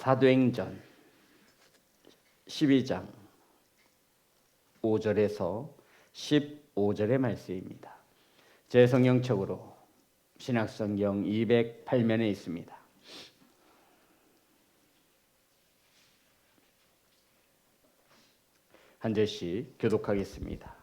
사도행전 12장 5절에서 15절의 말씀입니다. 제 성경책으로 신약성경 208면에 있습니다. 한 절씩 교독하겠습니다.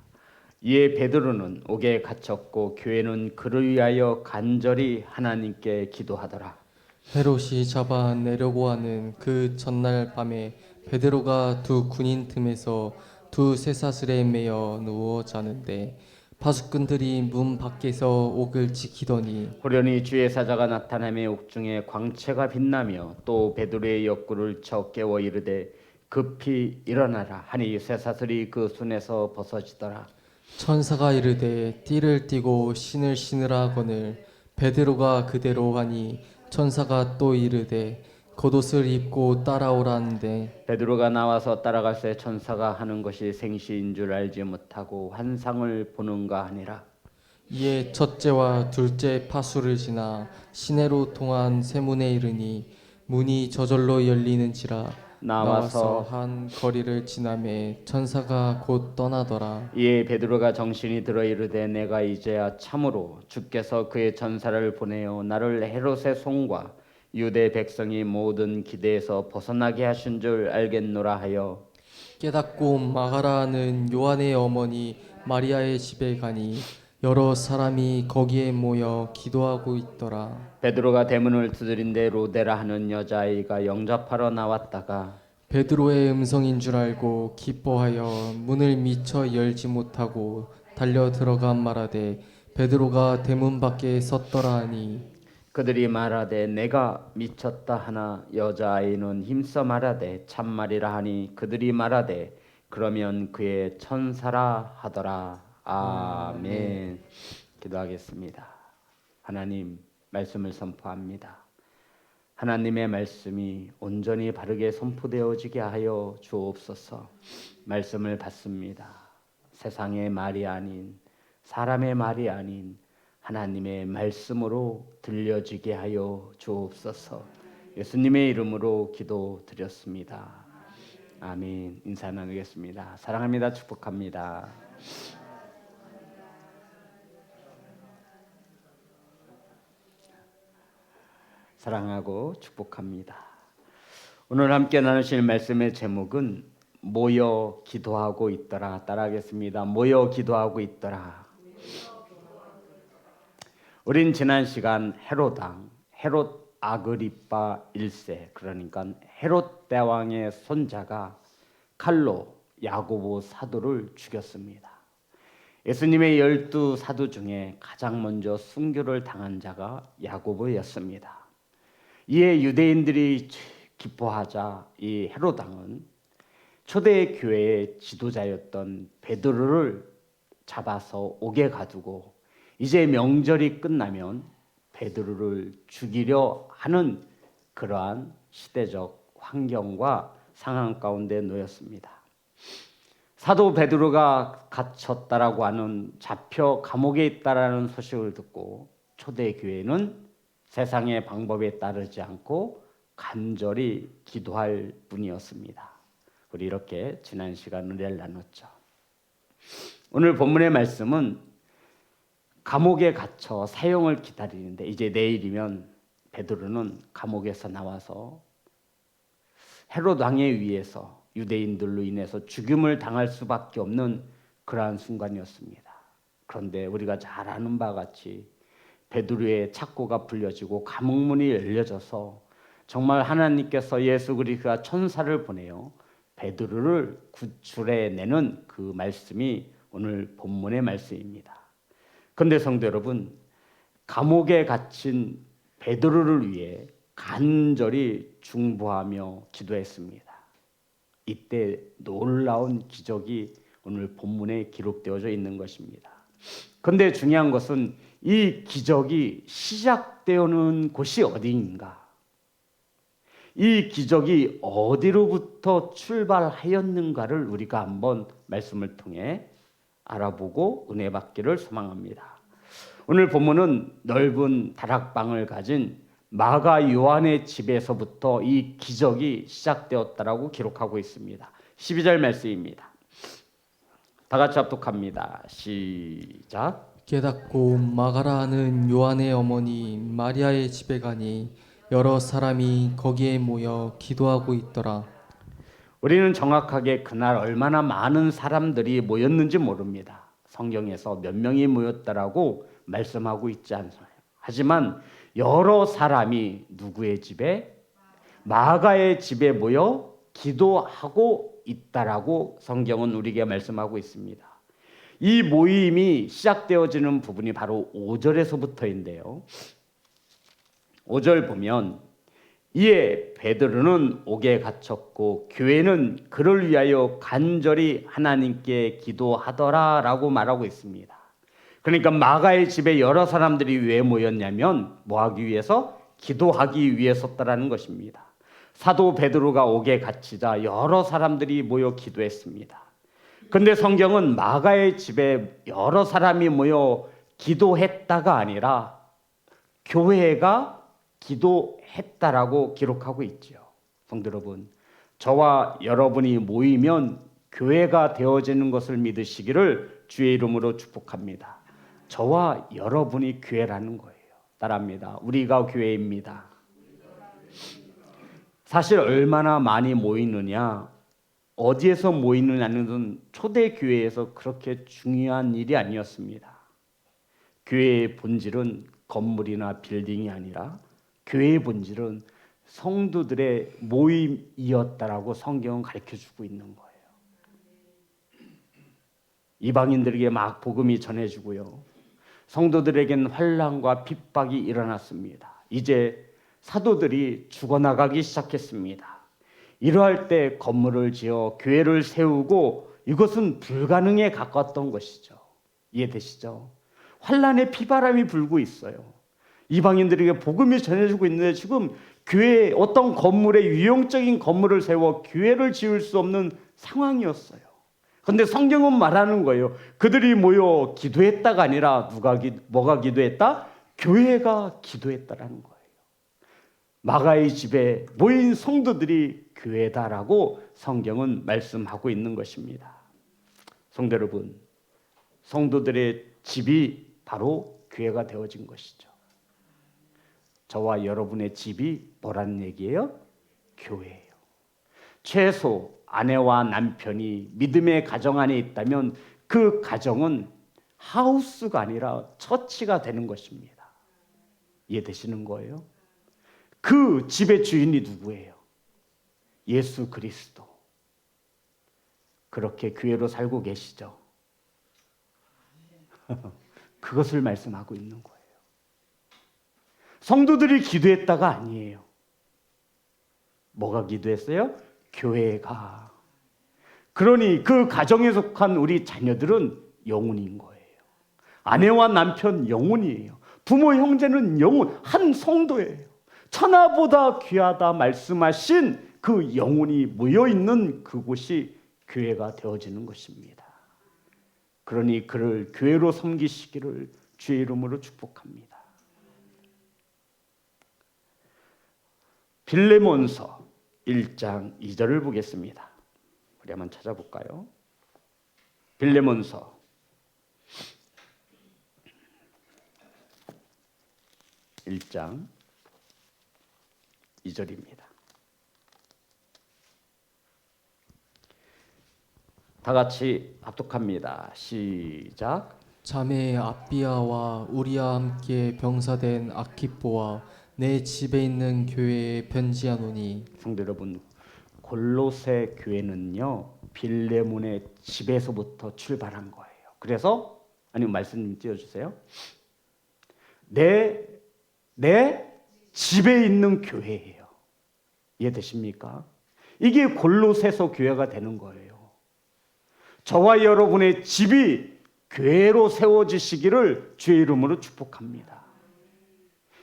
이에 베드로는 옥에 갇혔고 교회는 그를 위하여 간절히 하나님께 기도하더라. 헤롯이 잡아내려고 하는 그 전날 밤에 베드로가 두 군인 틈에서 두 쇠사슬에 매여 누워 자는데 파수꾼들이 문 밖에서 옥을 지키더니 호련히 주의 사자가 나타나며 옥중에 광채가 빛나며 또 베드로의 옆구를 쳐 깨워 이르되 급히 일어나라 하니 쇠사슬이 그 손에서 벗어지더라. 천사가 이르되 띠를 띠고 신을 신으라 하거늘 베드로가 그대로 하니 천사가 또 이르되 겉옷을 입고 따라오라는데 베드로가 나와서 따라갈새 천사가 하는 것이 생시인 줄 알지 못하고 환상을 보는가 하니라. 이에 첫째와 둘째 파수를 지나 시내로 통한 세문에 이르니 문이 저절로 열리는지라 나와서 한 거리를 지나매 천사가 곧 떠나더라. 이에 베드로가 정신이 들어 이르되 내가 이제야 참으로 주께서 그의 천사를 보내어 나를 헤롯의 손과 유대 백성이 모든 기대에서 벗어나게 하신 줄 알겠노라 하여 깨닫고 마가라 하는 요한의 어머니 마리아의 집에 가니 여러 사람이 거기에 모여 기도하고 있더라. 베드로가 대문을 두드린데 로데라 하는 여자아이가 영접하러 나왔다가 베드로의 음성인 줄 알고 기뻐하여 문을 미처 열지 못하고 달려 들어가 말하되 베드로가 대문 밖에 섰더라 하니 그들이 말하되 내가 미쳤다 하나 여자아이는 힘써 말하되 참말이라 하니 그들이 말하되 그러면 그의 천사라 하더라. 아멘. 기도하겠습니다. 하나님 말씀을 선포합니다. 하나님의 말씀이 온전히 바르게 선포되어지게 하여 주옵소서. 말씀을 받습니다. 세상의 말이 아닌 사람의 말이 아닌 하나님의 말씀으로 들려지게 하여 주옵소서. 예수님의 이름으로 기도드렸습니다. 아멘. 인사 나누겠습니다. 사랑합니다. 축복합니다. 사랑하고 축복합니다. 오늘 함께 나누실 말씀의 제목은 모여 기도하고 있더라. 따라하겠습니다. 모여 기도하고 있더라. 우린 지난 시간 헤롯 아그리파 1세 그러니까 헤롯 대왕의 손자가 칼로 야고보 사도를 죽였습니다. 예수님의 12사도 중에 가장 먼저 순교를 당한 자가 야고보였습니다. 이에 유대인들이 기뻐하자 이 헤롯 왕은 초대 교회의 지도자였던 베드로를 잡아서 옥에 가두고 이제 명절이 끝나면 베드로를 죽이려 하는 그러한 시대적 환경과 상황 가운데 놓였습니다. 사도 베드로가 갇혔다라고 하는 잡혀 감옥에 있다라는 소식을 듣고 초대 교회는 세상의 방법에 따르지 않고 간절히 기도할 뿐이었습니다. 우리 이렇게 지난 시간 은혜를 나눴죠. 오늘 본문의 말씀은 감옥에 갇혀 사형을 기다리는데 이제 내일이면 베드로는 감옥에서 나와서 헤롯 왕에 의해서 유대인들로 인해서 죽임을 당할 수밖에 없는 그러한 순간이었습니다. 그런데 우리가 잘 아는 바와 같이 베드로의 착고가 풀려지고 감옥문이 열려져서 정말 하나님께서 예수 그리스도가 천사를 보내어 베드로를 구출해내는 그 말씀이 오늘 본문의 말씀입니다. 그런데 성도 여러분, 감옥에 갇힌 베드로를 위해 간절히 중보하며 기도했습니다. 이때 놀라운 기적이 오늘 본문에 기록되어져 있는 것입니다. 그런데 중요한 것은 이 기적이 시작되는 곳이 어디인가? 이 기적이 어디로부터 출발하였는가를 우리가 한번 말씀을 통해 알아보고 은혜 받기를 소망합니다. 오늘 본문은 넓은 다락방을 가진 마가 요한의 집에서부터 이 기적이 시작되었다라고 기록하고 있습니다. 12절 말씀입니다. 다 같이 합독합니다. 시작. 깨닫고 마가라 하는 요한의 어머니 마리아의 집에 가니 여러 사람이 거기에 모여 기도하고 있더라. 우리는 정확하게 그날 얼마나 많은 사람들이 모였는지 모릅니다. 성경에서 몇 명이 모였다라고 말씀하고 있지 않아요. 하지만 여러 사람이 누구의 집에? 마가의 집에 모여 기도하고 있다라고 성경은 우리에게 말씀하고 있습니다. 이 모임이 시작되어지는 부분이 바로 5절에서부터인데요. 5절 보면 이에 베드로는 옥에 갇혔고 교회는 그를 위하여 간절히 하나님께 기도하더라라고 말하고 있습니다. 그러니까 마가의 집에 여러 사람들이 왜 모였냐면 뭐 하기 위해서? 기도하기 위해서였다라는 것입니다. 사도 베드로가 옥에 갇히자 여러 사람들이 모여 기도했습니다. 근데 성경은 마가의 집에 여러 사람이 모여 기도했다가 아니라 교회가 기도했다라고 기록하고 있죠. 성도 여러분, 저와 여러분이 모이면 교회가 되어지는 것을 믿으시기를 주의 이름으로 축복합니다. 저와 여러분이 교회라는 거예요. 따라합니다. 우리가 교회입니다. 사실 얼마나 많이 모이느냐, 어디에서 모이느냐는 초대교회에서 그렇게 중요한 일이 아니었습니다. 교회의 본질은 건물이나 빌딩이 아니라 교회의 본질은 성도들의 모임이었다라고 성경은 가르쳐주고 있는 거예요. 이방인들에게 막 복음이 전해지고요. 성도들에게는 환난과 핍박이 일어났습니다. 이제 사도들이 죽어나가기 시작했습니다. 이러할 때 건물을 지어 교회를 세우고 이것은 불가능에 가까웠던 것이죠. 이해되시죠? 환난의 피바람이 불고 있어요. 이방인들에게 복음이 전해지고 있는데 지금 교회에 어떤 건물에 유용적인 건물을 세워 교회를 지을 수 없는 상황이었어요. 그런데 성경은 말하는 거예요. 그들이 모여 기도했다가 아니라 뭐가 기도했다? 교회가 기도했다라는 거예요. 마가의 집에 모인 성도들이 교회다라고 성경은 말씀하고 있는 것입니다. 성도 여러분, 성도들의 집이 바로 교회가 되어진 것이죠. 저와 여러분의 집이 뭐라는 얘기예요? 교회예요. 최소 아내와 남편이 믿음의 가정 안에 있다면 그 가정은 하우스가 아니라 처치가 되는 것입니다. 이해되시는 거예요? 그 집의 주인이 누구예요? 예수 그리스도. 그렇게 교회로 살고 계시죠? 그것을 말씀하고 있는 거예요. 성도들이 기도했다가 아니에요. 뭐가 기도했어요? 교회가. 그러니 그 가정에 속한 우리 자녀들은 영혼인 거예요. 아내와 남편 영혼이에요. 부모 형제는 영혼, 한 성도예요. 천하보다 귀하다 말씀하신 그 영혼이 모여있는 그곳이 교회가 되어지는 것입니다. 그러니 그를 교회로 섬기시기를 주의 이름으로 축복합니다. 빌레몬서 1장 2절을 보겠습니다. 우리 한번 찾아볼까요? 빌레몬서 1장 2절입니다. 다 같이 합독합니다. 시작. 자매 아비아와 우리와 함께 병사된 아키포와 내 집에 있는 교회에 편지하노니. 성도 여러분, 골로새 교회는요 빌레몬의 집에서부터 출발한 거예요. 그래서 아니면 말씀 좀 띄워주세요. 내 집에 있는 교회예요. 이해되십니까? 이게 골로새서 교회가 되는 거예요. 저와 여러분의 집이 교회로 세워지시기를 주의 이름으로 축복합니다.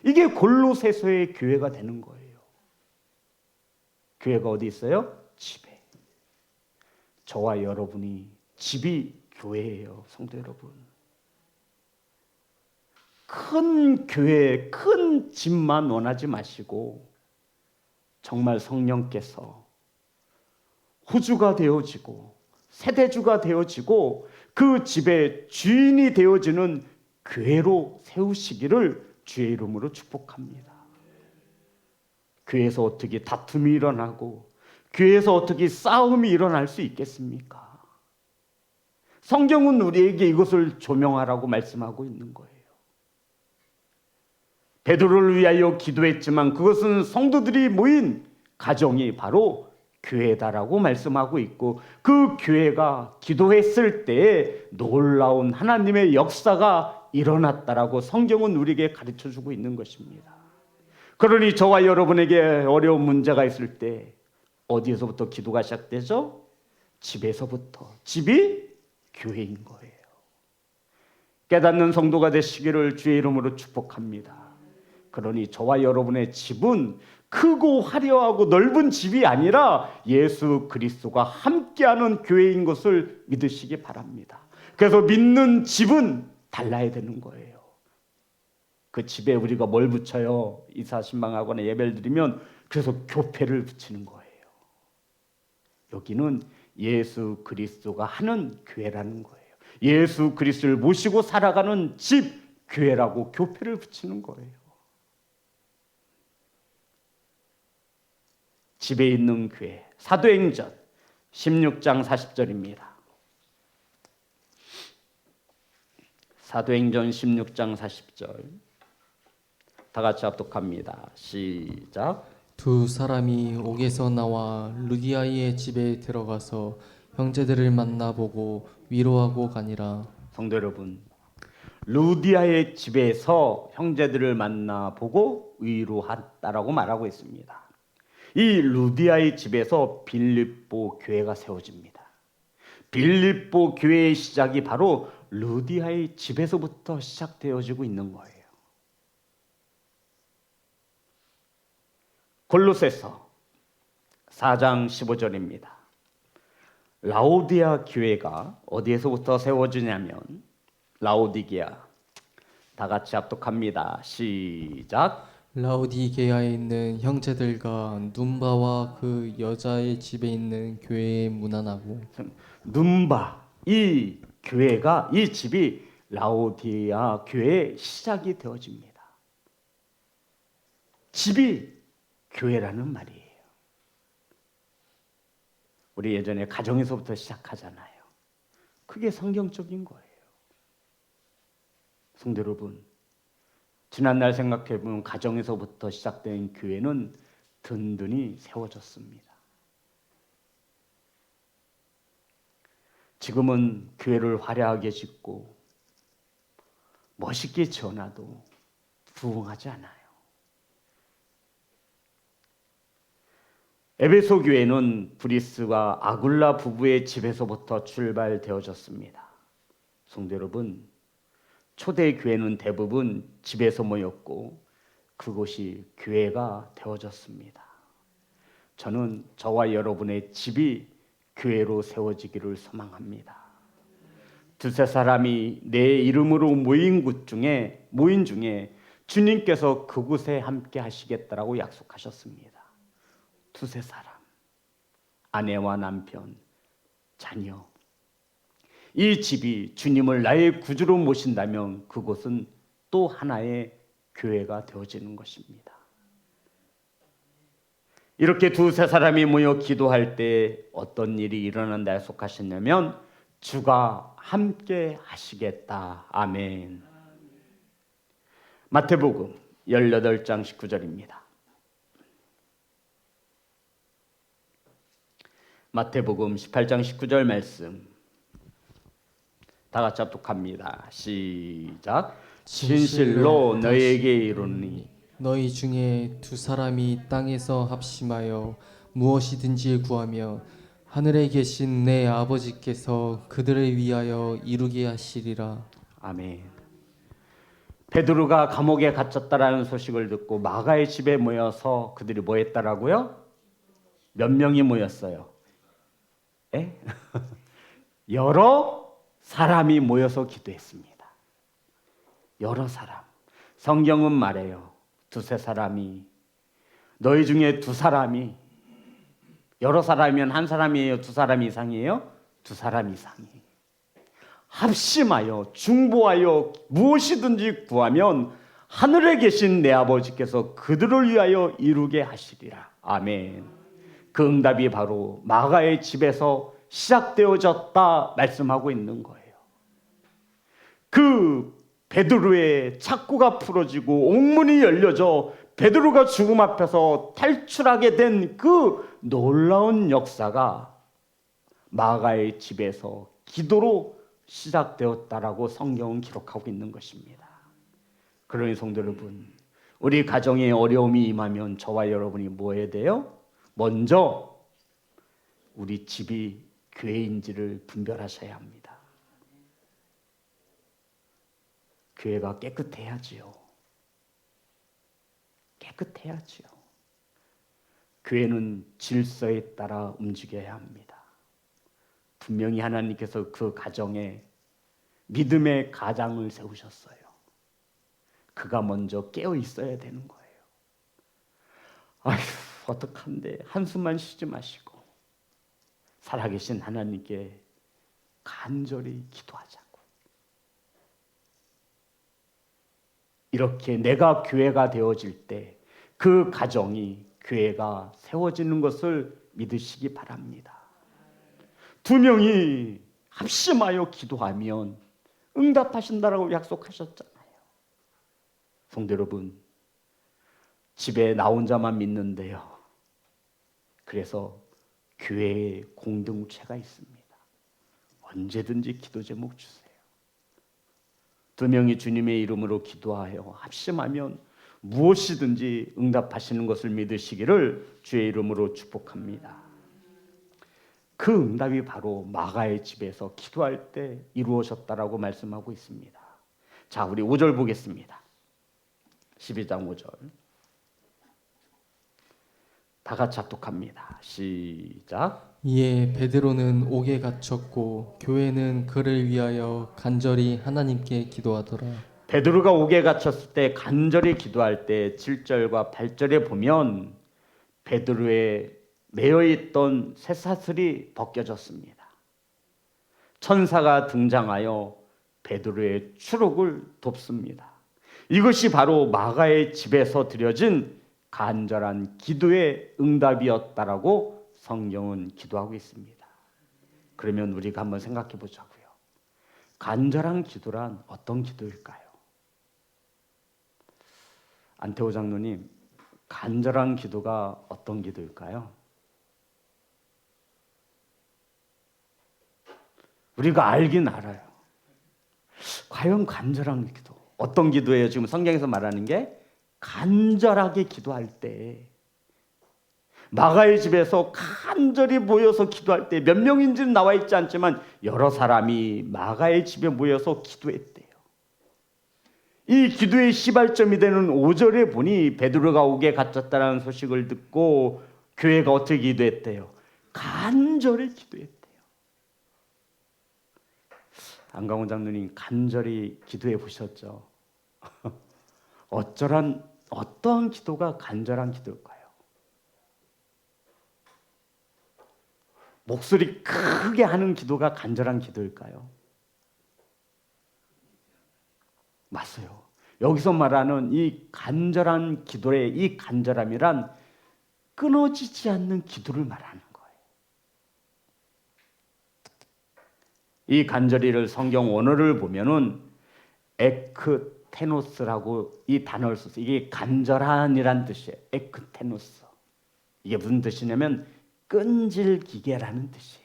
이게 골로새서의 교회가 되는 거예요. 교회가 어디 있어요? 집에. 저와 여러분이 집이 교회예요. 성도 여러분. 큰 교회, 큰 집만 원하지 마시고 정말 성령께서 호주가 되어지고 세대주가 되어지고 그 집의 주인이 되어지는 교회로 세우시기를 주의 이름으로 축복합니다. 교회에서 어떻게 다툼이 일어나고 교회에서 어떻게 싸움이 일어날 수 있겠습니까? 성경은 우리에게 이것을 조명하라고 말씀하고 있는 거예요. 베드로를 위하여 기도했지만 그것은 성도들이 모인 가정이 바로 교회다라고 말씀하고 있고, 그 교회가 기도했을 때에 놀라운 하나님의 역사가 일어났다라고 성경은 우리에게 가르쳐주고 있는 것입니다. 그러니 저와 여러분에게 어려운 문제가 있을 때 어디에서부터 기도가 시작되죠? 집에서부터. 집이 교회인 거예요. 깨닫는 성도가 되시기를 주의 이름으로 축복합니다. 그러니 저와 여러분의 집은 크고 화려하고 넓은 집이 아니라 예수 그리스도가 함께하는 교회인 것을 믿으시기 바랍니다. 그래서 믿는 집은 달라야 되는 거예요. 그 집에 우리가 뭘 붙여요? 이사 신방하거나 예배를 드리면 그래서 교패를 붙이는 거예요. 여기는 예수 그리스도가 하는 교회라는 거예요. 예수 그리스도를 모시고 살아가는 집, 교회라고 교패를 붙이는 거예요. 집에 있는 교회, 사도행전 16장 40절입니다. 사도행전 16장 40절 다 같이 합독합니다. 시작. 두 사람이 옥에서 나와 루디아의 집에 들어가서 형제들을 만나보고 위로하고 가니라. 성도 여러분, 루디아의 집에서 형제들을 만나보고 위로했다라고 말하고 있습니다. 이 루디아의 집에서 빌립보 교회가 세워집니다. 빌립보 교회의 시작이 바로 루디아의 집에서부터 시작되어지고 있는 거예요. 골로새서 4장 15절입니다. 라오디아 교회가 어디에서부터 세워지냐면 라오디게아. 다 같이 합독합니다. 시작. 라오디게아에 있는 형제들과 눈바와 그 여자의 집에 있는 교회에 문안하고. 눈바, 이 교회가, 이 집이 라오디아 교회의 시작이 되어집니다. 집이 교회라는 말이에요. 우리 예전에 가정에서부터 시작하잖아요. 그게 성경적인 거예요. 성도 여러분, 지난날 생각해보면 가정에서부터 시작된 교회는 든든히 세워졌습니다. 지금은 교회를 화려하게 짓고 멋있게 지어놔도 부흥하지 않아요. 에베소 교회는 브리스와 아굴라 부부의 집에서부터 출발되어졌습니다. 성도 여러분, 초대 교회는 대부분 집에서 모였고 그곳이 교회가 되어졌습니다. 저는 저와 여러분의 집이 교회로 세워지기를 소망합니다. 두세 사람이 내 이름으로 모인 중에 주님께서 그곳에 함께 하시겠다라고 약속하셨습니다. 두세 사람, 아내와 남편, 자녀. 이 집이 주님을 나의 구주로 모신다면 그곳은 또 하나의 교회가 되어지는 것입니다. 이렇게 두세 사람이 모여 기도할 때 어떤 일이 일어난다 약속하셨냐면 주가 함께 하시겠다. 아멘. 마태복음 18장 19절입니다. 마태복음 18장 19절 말씀 다 같이 합독합니다. 시작. 진실로 너희에게 이르노니 너희 중에 두 사람이 땅에서 합심하여 무엇이든지 구하며 하늘에 계신 내 아버지께서 그들을 위하여 이루게 하시리라. 아멘. 베드로가 감옥에 갇혔다라는 소식을 듣고 마가의 집에 모여서 그들이 뭐 했다라고요? 몇 명이 모였어요? 에? 여러 사람이 모여서 기도했습니다. 여러 사람. 성경은 말해요. 두세 사람이, 너희 중에 두 사람이, 여러 사람이면 한 사람이에요? 두 사람 이상이에요? 두 사람 이상이 합심하여 중보하여 무엇이든지 구하면 하늘에 계신 내 아버지께서 그들을 위하여 이루게 하시리라. 아멘. 그 응답이 바로 마가의 집에서 시작되어졌다 말씀하고 있는 거예요. 그 베드로의 착고가 풀어지고 옥문이 열려져 베드로가 죽음 앞에서 탈출하게 된 그 놀라운 역사가 마가의 집에서 기도로 시작되었다라고 성경은 기록하고 있는 것입니다. 그러니 성도 여러분, 우리 가정에 어려움이 임하면 저와 여러분이 뭐 해야 돼요? 먼저 우리 집이 교회인지를 분별하셔야 합니다. 교회가 깨끗해야지요. 깨끗해야지요. 교회는 질서에 따라 움직여야 합니다. 분명히 하나님께서 그 가정에 믿음의 가장을 세우셨어요. 그가 먼저 깨어 있어야 되는 거예요. 아휴, 어떡한데, 한숨만 쉬지 마시고 살아계신 하나님께 간절히 기도하자고. 이렇게 내가 교회가 되어질 때 그 가정이 교회가 세워지는 것을 믿으시기 바랍니다. 두 명이 합심하여 기도하면 응답하신다라고 약속하셨잖아요. 성도 여러분, 집에 나 혼자만 믿는데요. 그래서 교회에 공동체가 있습니다. 언제든지 기도 제목 주세요. 두 명이 주님의 이름으로 기도하여 합심하면 무엇이든지 응답하시는 것을 믿으시기를 주의 이름으로 축복합니다. 그 응답이 바로 마가의 집에서 기도할 때 이루어졌다라고 말씀하고 있습니다. 자, 우리 5절 보겠습니다. 12장 5절. 다 같이 합독합니다. 시작. 이에 베드로는 옥에 갇혔고 교회는 그를 위하여 간절히 하나님께 기도하더라. 베드로가 옥에 갇혔을 때 간절히 기도할 때 7절과 8절에 보면 베드로의 매여있던 쇠사슬이 벗겨졌습니다. 천사가 등장하여 베드로의 추록을 돕습니다. 이것이 바로 마가의 집에서 드려진 간절한 기도의 응답이었다라고 성경은 기도하고 있습니다. 그러면 우리가 한번 생각해 보자고요. 간절한 기도란 어떤 기도일까요? 안태호 장로님, 간절한 기도가 어떤 기도일까요? 우리가 알긴 알아요. 과연 간절한 기도 어떤 기도예요? 지금 성경에서 말하는 게 간절하게 기도할 때, 마가의 집에서 간절히 모여서 기도할 때, 몇 명인지는 나와 있지 않지만 여러 사람이 마가의 집에 모여서 기도했대요. 이 기도의 시발점이 되는 5절에 보니 베드로가 옥에 갇혔다는 소식을 듣고 교회가 어떻게 기도했대요? 간절히 기도했대요. 안강훈 장로님, 간절히 기도해 보셨죠? 어떠한 기도가 간절한 기도일까요? 목소리 크게 하는 기도가 간절한 기도일까요? 맞아요. 여기서 말하는 이 간절한 기도의 이 간절함이란 끊어지지 않는 기도를 말하는 거예요. 이 간절히를 성경 원어를 보면은 에크테노스라고 이 단어를 썼어요. 이게 간절한이란 뜻이에요. 에크테노스. 이게 무슨 뜻이냐면 끈질기게라는 뜻이에요.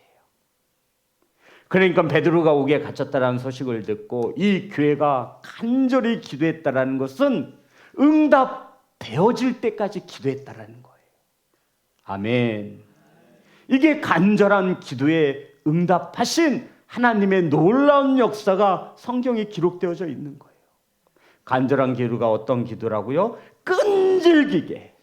그러니까 베드로가 옥에 갇혔다라는 소식을 듣고 이 교회가 간절히 기도했다라는 것은 응답되어질 때까지 기도했다라는 거예요. 아멘. 이게 간절한 기도에 응답하신 하나님의 놀라운 역사가 성경에 기록되어져 있는 거예요. 간절한 기도가 어떤 기도라고요? 끈질기게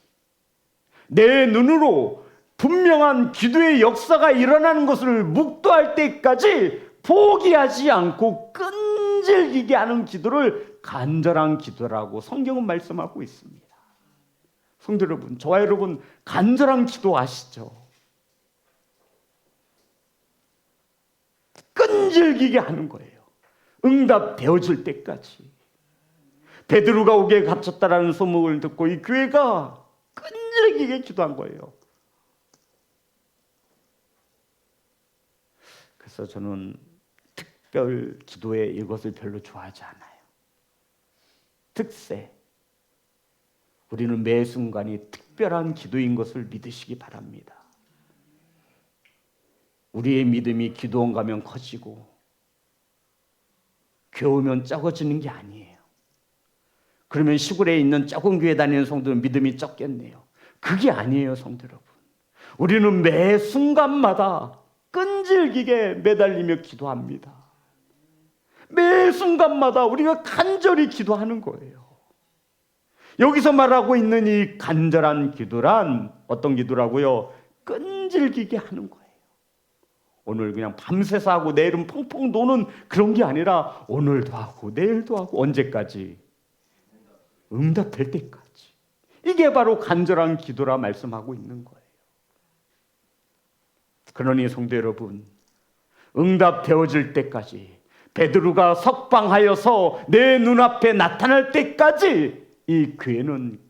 내 눈으로 분명한 기도의 역사가 일어나는 것을 묵도할 때까지 포기하지 않고 끈질기게 하는 기도를 간절한 기도라고 성경은 말씀하고 있습니다. 성도 여러분, 저와 여러분 간절한 기도 아시죠? 끈질기게 하는 거예요. 응답되어질 때까지. 베드로가 옥에 갇혔다라는 소문을 듣고 이 교회가 끈질기게 기도한 거예요. 그래서 저는 특별 기도에 이것을 별로 좋아하지 않아요. 특세. 우리는 매 순간이 특별한 기도인 것을 믿으시기 바랍니다. 우리의 믿음이 기도원 가면 커지고 교회 오면 적어지는 게 아니에요. 그러면 시골에 있는 적은 교회 다니는 성도는 믿음이 적겠네요. 그게 아니에요, 성도 여러분. 우리는 매 순간마다 끈질기게 매달리며 기도합니다. 매 순간마다 우리가 간절히 기도하는 거예요. 여기서 말하고 있는 이 간절한 기도란 어떤 기도라고요? 끈질기게 하는 거예요. 오늘 그냥 밤새서 하고 내일은 펑펑 노는 그런 게 아니라 오늘도 하고 내일도 하고 언제까지? 응답될 때까지. 이게 바로 간절한 기도라 말씀하고 있는 거예요. 그러니 성도 여러분, 응답되어질 때까지, 베드로가 석방하여서 내 눈앞에 나타날 때까지 이 교회는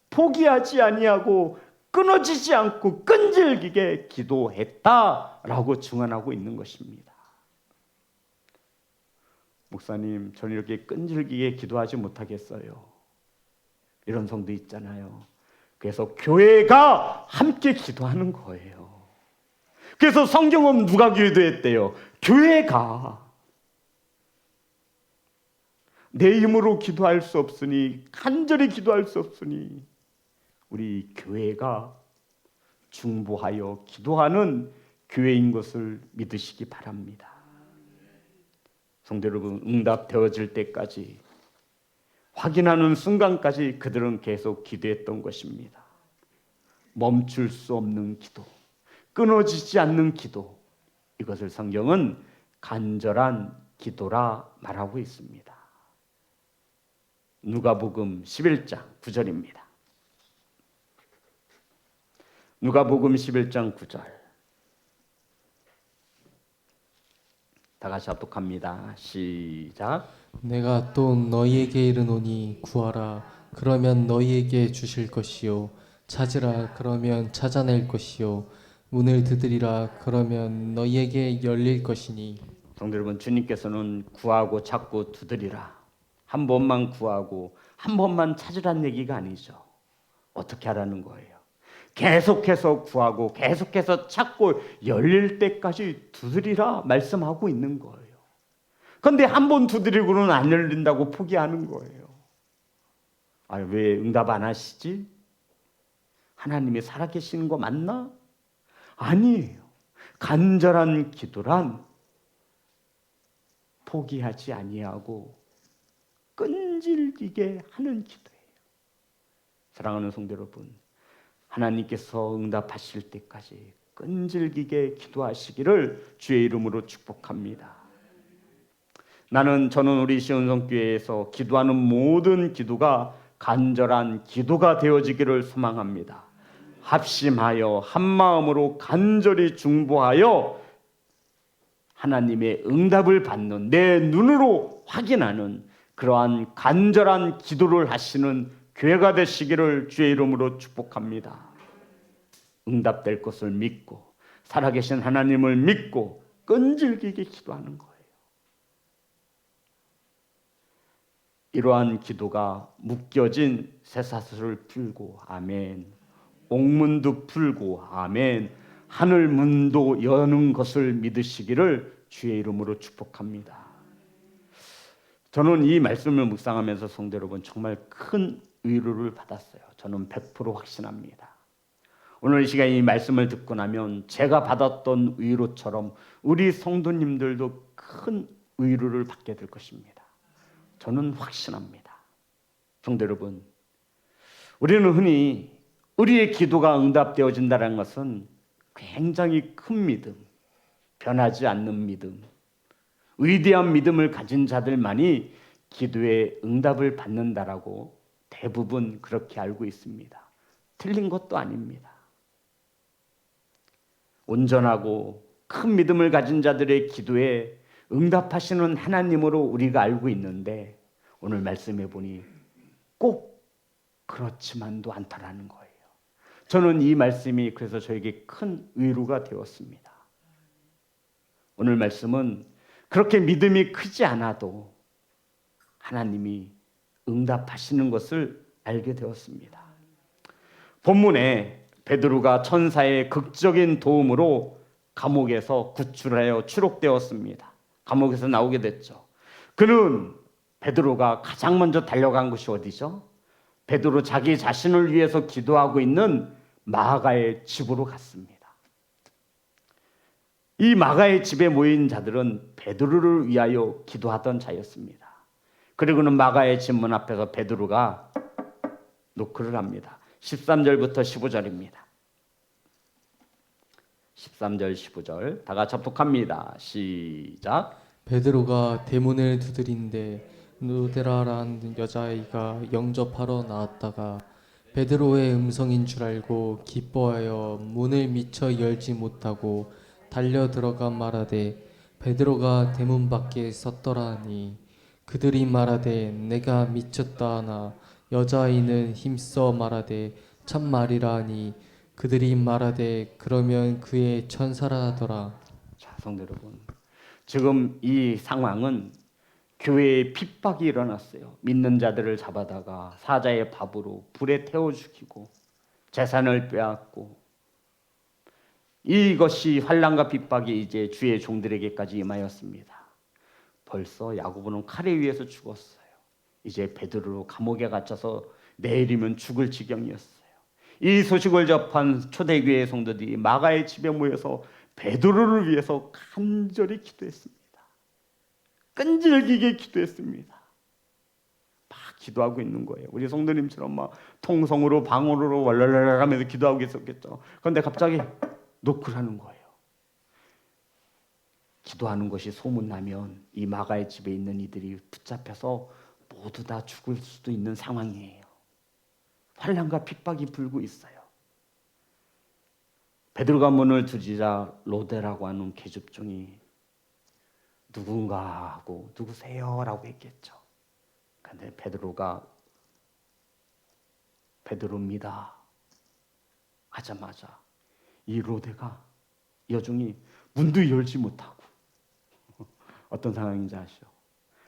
포기하지 아니하고 끊어지지 않고 끈질기게 기도했다라고 증언하고 있는 것입니다. 목사님, 저는 이렇게 끈질기게 기도하지 못하겠어요. 이런 성도 있잖아요. 그래서 교회가 함께 기도하는 거예요. 그래서 성경은 누가 기도했대요? 교회가. 내 힘으로 기도할 수 없으니, 간절히 기도할 수 없으니 우리 교회가 중보하여 기도하는 교회인 것을 믿으시기 바랍니다. 성도 여러분, 응답되어질 때까지, 확인하는 순간까지 그들은 계속 기도했던 것입니다. 멈출 수 없는 기도, 끊어지지 않는 기도, 이것을 성경은 간절한 기도라 말하고 있습니다. 누가복음 11장 9절입니다. 누가복음 11장 9절. 다 같이 합독합니다. 시작. 내가 또 너희에게 이르노니 구하라 그러면 너희에게 주실 것이요 찾으라 그러면 찾아낼 것이요 문을 두드리라 그러면 너희에게 열릴 것이니. 성도 여러분, 주님께서는 구하고 찾고 두드리라, 한 번만 구하고 한 번만 찾으라는 얘기가 아니죠. 어떻게 하라는 거예요? 계속해서 구하고 계속해서 찾고 열릴 때까지 두드리라 말씀하고 있는 거예요. 그런데 한 번 두드리고는 안 열린다고 포기하는 거예요. 아, 왜 응답 안 하시지? 하나님이 살아계시는 거 맞나? 아니에요. 간절한 기도란 포기하지 아니하고 끈질기게 하는 기도예요. 사랑하는 성도 여러분, 하나님께서 응답하실 때까지 끈질기게 기도하시기를 주의 이름으로 축복합니다. 저는 우리 시온성교회에서 기도하는 모든 기도가 간절한 기도가 되어지기를 소망합니다. 합심하여 한마음으로 간절히 중보하여 하나님의 응답을 받는, 내 눈으로 확인하는 그러한 간절한 기도를 하시는 교회가 되시기를 주의 이름으로 축복합니다. 응답될 것을 믿고 살아계신 하나님을 믿고 끈질기게 기도하는 거예요. 이러한 기도가 묶여진 쇠사슬을 풀고 아멘, 옥문도 풀고 아멘, 하늘 문도 여는 것을 믿으시기를 주의 이름으로 축복합니다. 저는 이 말씀을 묵상하면서 성도 여러분 정말 큰 위로를 받았어요. 저는 100% 확신합니다. 오늘 이 시간에 이 말씀을 듣고 나면 제가 받았던 위로처럼 우리 성도님들도 큰 위로를 받게 될 것입니다. 저는 확신합니다. 성도 여러분, 우리는 흔히 우리의 기도가 응답되어진다는 것은 굉장히 큰 믿음, 변하지 않는 믿음, 위대한 믿음을 가진 자들만이 기도에 응답을 받는다라고 대부분 그렇게 알고 있습니다. 틀린 것도 아닙니다. 온전하고 큰 믿음을 가진 자들의 기도에 응답하시는 하나님으로 우리가 알고 있는데 오늘 말씀해 보니 꼭 그렇지만도 않다라는 거예요. 저는 이 말씀이 그래서 저에게 큰 위로가 되었습니다. 오늘 말씀은 그렇게 믿음이 크지 않아도 하나님이 응답하시는 것을 알게 되었습니다. 본문에 베드로가 천사의 극적인 도움으로 감옥에서 구출하여 추록되었습니다. 감옥에서 나오게 됐죠. 그는 베드로가 가장 먼저 달려간 곳이 어디죠? 베드로 자기 자신을 위해서 기도하고 있는 마가의 집으로 갔습니다. 이 마가의 집에 모인 자들은 베드로를 위하여 기도하던 자였습니다. 그리고는 마가의 집 문 앞에서 베드로가 노크를 합니다. 13절부터 15절입니다. 13절 15절 다 같이 합독합니다. 시작. 베드로가 대문을 두드린데 누데라라는 여자아이가 영접하러 나왔다가 베드로의 음성인 줄 알고 기뻐하여 문을 미처 열지 못하고 달려 들어가 말하되 베드로가 대문 밖에 섰더라 하니 그들이 말하되 내가 미쳤다 하나 여자아이는 힘써 말하되 참말이라 하니 그들이 말하되 그러면 그의 천사라 하더라. 자, 성도 여러분, 지금 이 상황은 교회에 핍박이 일어났어요. 믿는 자들을 잡아다가 사자의 밥으로 불에 태워 죽이고 재산을 빼앗고, 이것이 환난과 핍박이 이제 주의 종들에게까지 임하였습니다. 벌써 야고보는 칼에 의해서 죽었어요. 이제 베드로 감옥에 갇혀서 내일이면 죽을 지경이었어요. 이 소식을 접한 초대교회 성도들이 마가의 집에 모여서 베드로를 위해서 간절히 기도했습니다. 끈질기게 기도했습니다. 막 기도하고 있는 거예요. 우리 성도님처럼 막 통성으로 방언으로 월랄랄 하면서 기도하고 있었겠죠. 그런데 갑자기 노크를 하는 거예요. 기도하는 것이 소문나면 이 마가의 집에 있는 이들이 붙잡혀서 모두 다 죽을 수도 있는 상황이에요. 환난과 핍박이 불고 있어요. 베드로가 문을 두드리자 로데라고 하는 계집종이 누군가 하고 누구세요? 라고 했겠죠. 그런데 베드로가 베드로입니다 하자마자 이 로데가 여종이 문도 열지 못하고 어떤 상황인지 아시죠?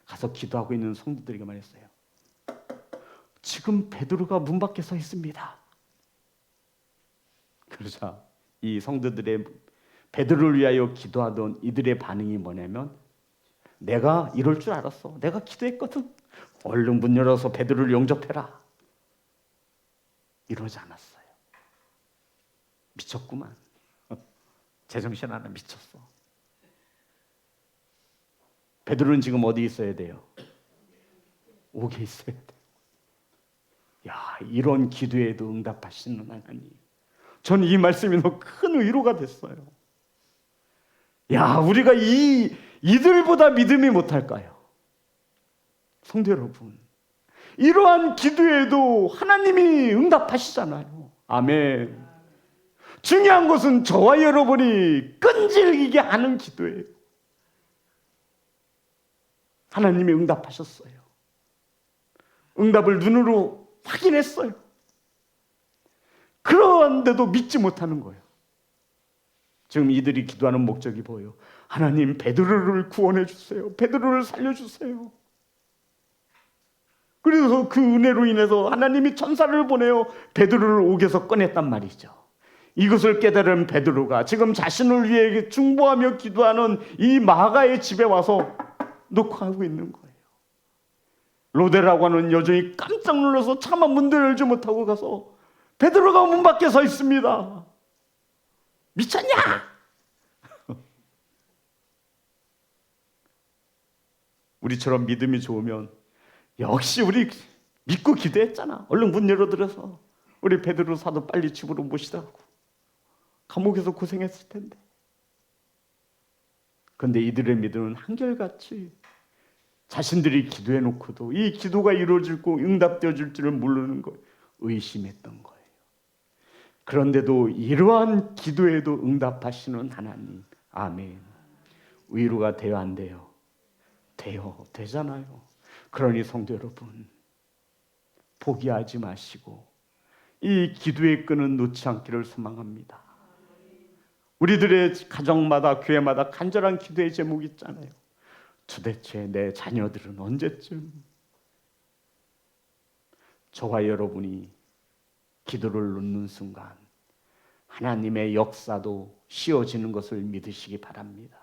가서 기도하고 있는 성도들에게 말했어요. 지금 베드로가 문 밖에 서 있습니다. 그러자 이 성도들의 베드로를 위하여 기도하던 이들의 반응이 뭐냐면, 내가 이럴 줄 알았어. 내가 기도했거든. 얼른 문 열어서 베드로를 영접해라. 이러지 않았어요. 미쳤구만. 제정신 하나 미쳤어. 베드로는 지금 어디 있어야 돼요? 옥에 있어야 돼요. 야, 이런 기도에도 응답하시는 하나님. 전 이 말씀이 너무 큰 위로가 됐어요. 야, 우리가 이들보다 믿음이 못할까요? 성도 여러분, 이러한 기도에도 하나님이 응답하시잖아요. 아멘. 중요한 것은 저와 여러분이 끈질기게 하는 기도예요. 하나님이 응답하셨어요. 응답을 눈으로 확인했어요. 그런데도 믿지 못하는 거예요. 지금 이들이 기도하는 목적이 뭐예요? 하나님, 베드로를 구원해 주세요. 베드로를 살려 주세요. 그래서 그 은혜로 인해서 하나님이 천사를 보내어 베드로를 옥에서 꺼냈단 말이죠. 이것을 깨달은 베드로가 지금 자신을 위해 중보하며 기도하는 이 마가의 집에 와서 녹화하고 있는 거예요. 로데라고 하는 여종이 깜짝 놀라서 차마 문도 열지 못하고 가서 베드로가 문 밖에 서 있습니다. 미쳤냐? 우리처럼 믿음이 좋으면 역시 우리 믿고 기도했잖아. 얼른 문 열어들어서 우리 베드로 사도 빨리 집으로 모시라고. 감옥에서 고생했을 텐데. 그런데 이들의 믿음은 한결같이 자신들이 기도해 놓고도 이 기도가 이루어지고 응답되어질 줄을 모르는 걸 의심했던 거예요. 그런데도 이러한 기도에도 응답하시는 하나님, 아멘. 위로가 돼요, 안 돼요? 돼요, 되잖아요. 그러니 성도 여러분, 포기하지 마시고 이 기도의 끈은 놓지 않기를 소망합니다. 우리들의 가정마다 교회마다 간절한 기도의 제목이 있잖아요. 도대체 내 자녀들은 언제쯤 저와 여러분이 기도를 놓는 순간 하나님의 역사도 쉬워지는 것을 믿으시기 바랍니다.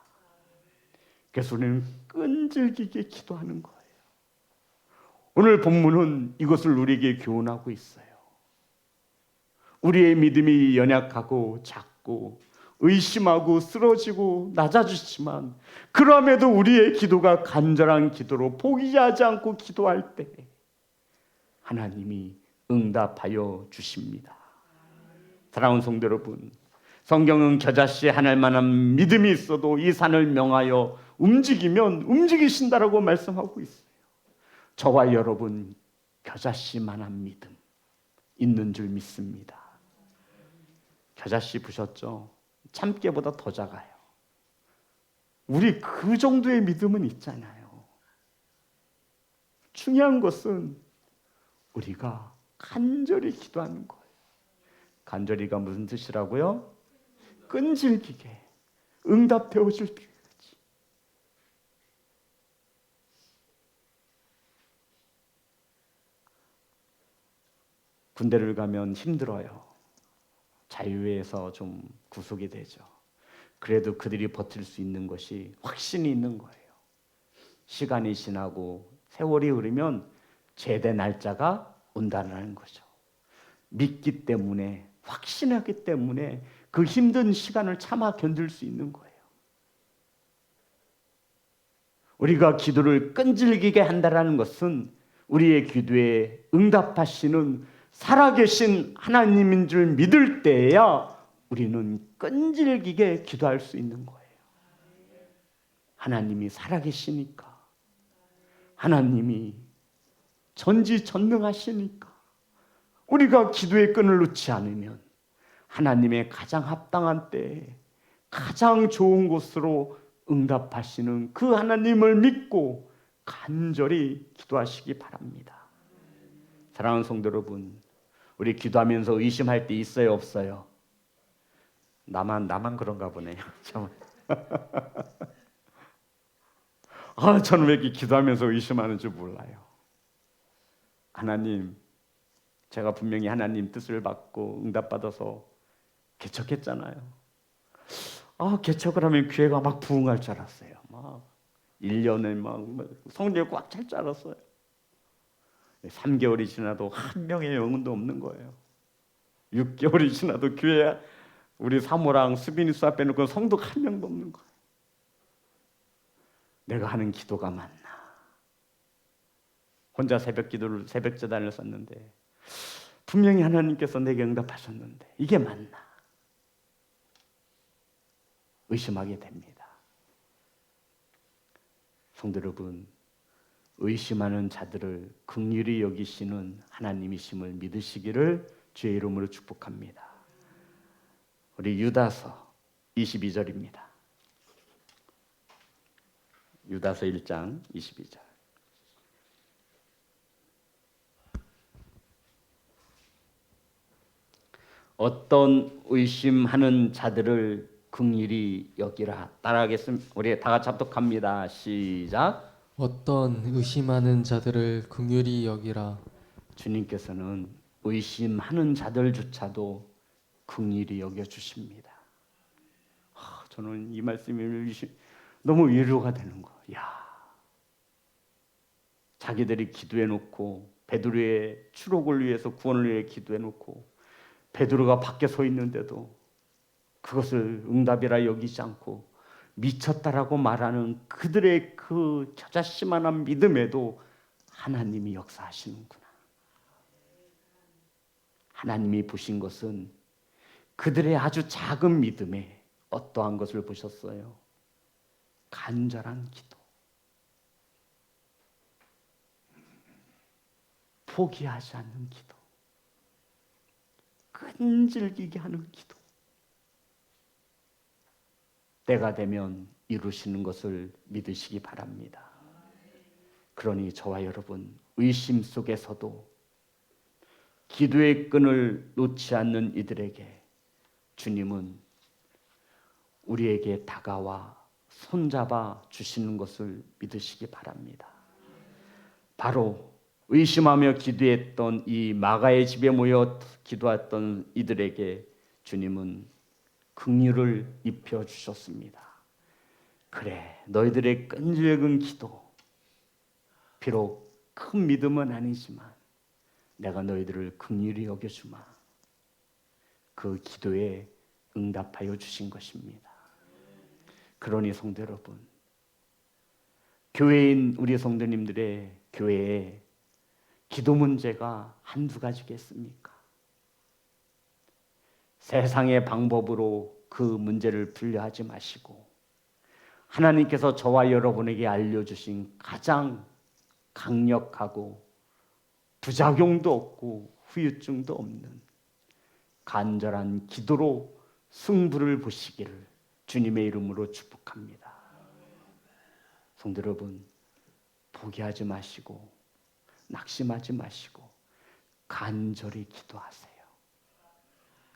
그래서 우리는 끈질기게 기도하는 거예요. 오늘 본문은 이것을 우리에게 교훈하고 있어요. 우리의 믿음이 연약하고 작고 의심하고 쓰러지고 낮아지지만 그럼에도 우리의 기도가 간절한 기도로 포기하지 않고 기도할 때 하나님이 응답하여 주십니다. 사랑하는 성도 여러분, 성경은 겨자씨 하늘만한 믿음이 있어도 이 산을 명하여 움직이면 움직이신다라고 말씀하고 있어요. 저와 여러분 겨자씨만한 믿음 있는 줄 믿습니다. 겨자씨 보셨죠? 참깨보다 더 작아요. 우리 그 정도의 믿음은 있잖아요. 중요한 것은 우리가 간절히 기도하는 거예요. 간절히가 무슨 뜻이라고요? 끈질기게 응답되어질 때까지. 군대를 가면 힘들어요. 자유에서 좀 구속이 되죠. 그래도 그들이 버틸 수 있는 것이 확신이 있는 거예요. 시간이 지나고 세월이 흐르면 제대 날짜가 온다는 거죠. 믿기 때문에, 확신하기 때문에 그 힘든 시간을 참아 견딜 수 있는 거예요. 우리가 기도를 끈질기게 한다는 것은 우리의 기도에 응답하시는 살아계신 하나님인 줄 믿을 때에야 우리는 끈질기게 기도할 수 있는 거예요. 하나님이 살아계시니까, 하나님이 전지전능하시니까 우리가 기도의 끈을 놓지 않으면 하나님의 가장 합당한 때에 가장 좋은 곳으로 응답하시는 그 하나님을 믿고 간절히 기도하시기 바랍니다. 사랑하는 성도 여러분, 우리 기도하면서 의심할 때 있어요, 없어요? 나만 그런가 보네요. 저는 왜 이렇게 기도하면서 의심하는 줄 몰라요. 하나님, 제가 분명히 하나님 뜻을 받고 응답받아서 개척했잖아요. 개척을 하면 교회가 막 부흥할 줄 알았어요. 막 1년에 막 성령이 꽉 찰 줄 알았어요. 3개월이 지나도 한 명의 영혼도 없는 거예요. 6개월이 지나도 교회 우리 사모랑 수빈이 수아 빼놓고 성도 한 명도 없는 거예요. 내가 하는 기도가 맞나? 혼자 새벽 제단을 썼는데 분명히 하나님께서 내게 응답하셨는데 이게 맞나? 의심하게 됩니다. 성도 여러분, 의심하는 자들을 긍휼히 여기시는 하나님이심을 믿으시기를 주의 이름으로 축복합니다. 우리 유다서 22절입니다. 유다서 1장 22절. 어떤 의심하는 자들을 긍휼히 여기라. 따라하겠습니다. 우리 다 같이 합독합니다. 시작. 어떤 의심하는 자들을 긍휼히 여기라. 주님께서는 의심하는 자들조차도 긍휼히 여겨주십니다. 저는 이 말씀이 너무 위로가 되는 거예요. 자기들이 기도해놓고 베드로의 추록을 위해서 구원을 위해 기도해놓고 베드로가 밖에 서 있는데도 그것을 응답이라 여기지 않고 미쳤다라고 말하는 그들의 그 겨자씨만한 믿음에도 하나님이 역사하시는구나. 하나님이 보신 것은 그들의 아주 작은 믿음에 어떠한 것을 보셨어요? 간절한 기도. 포기하지 않는 기도, 끈질기게 하는 기도, 때가 되면 이루시는 것을 믿으시기 바랍니다. 그러니 저와 여러분, 의심 속에서도 기도의 끈을 놓지 않는 이들에게 주님은 우리에게 다가와 손잡아 주시는 것을 믿으시기 바랍니다. 바로 의심하며 기도했던 이 마가의 집에 모여 기도했던 이들에게 주님은 긍휼을 입혀 주셨습니다. 그래, 너희들의 끈질긴 기도, 비록 큰 믿음은 아니지만 내가 너희들을 긍휼히 여겨주마. 그 기도에 응답하여 주신 것입니다. 그러니 성도 여러분, 교회인 우리 성도님들의 교회에 기도 문제가 한두 가지겠습니까? 세상의 방법으로 그 문제를 풀려하지 마시고 하나님께서 저와 여러분에게 알려주신 가장 강력하고 부작용도 없고 후유증도 없는 간절한 기도로 승부를 보시기를 주님의 이름으로 축복합니다. 성도 여러분, 포기하지 마시고 낙심하지 마시고 간절히 기도하세요.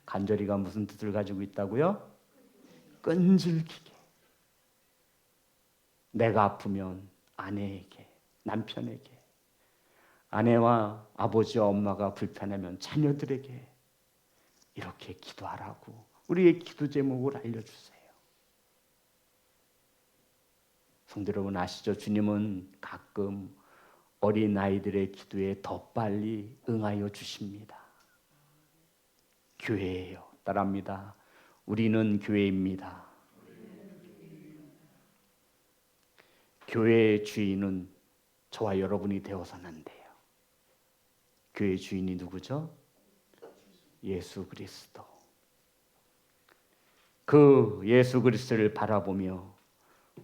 간절히가 무슨 뜻을 가지고 있다고요? 끈질기게. 내가 아프면 아내에게, 남편에게, 아내와 아버지와 엄마가 불편하면 자녀들에게 이렇게 기도하라고 우리의 기도 제목을 알려주세요. 성도 여러분 아시죠? 주님은 가끔 어린 아이들의 기도에 더 빨리 응하여 주십니다. 교회예요. 따라합니다. 우리는 교회입니다. 교회의 주인은 저와 여러분이 되어서는 안 돼요. 교회의 주인이 누구죠? 예수 그리스도. 그 예수 그리스도를 바라보며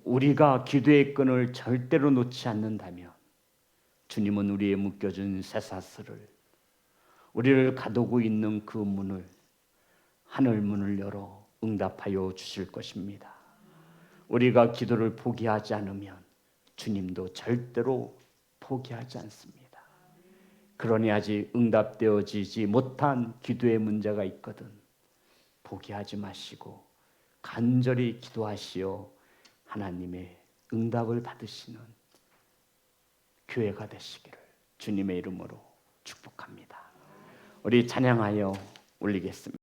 우리가 기도의 끈을 절대로 놓지 않는다면 주님은 우리의 묶여진 쇠사슬을, 우리를 가두고 있는 그 문을, 하늘 문을 열어 응답하여 주실 것입니다. 우리가 기도를 포기하지 않으면 주님도 절대로 포기하지 않습니다. 그러니 아직 응답되어지지 못한 기도의 문제가 있거든 포기하지 마시고 간절히 기도하시어 하나님의 응답을 받으시는 교회가 되시기를 주님의 이름으로 축복합니다. 우리 찬양하여 올리겠습니다.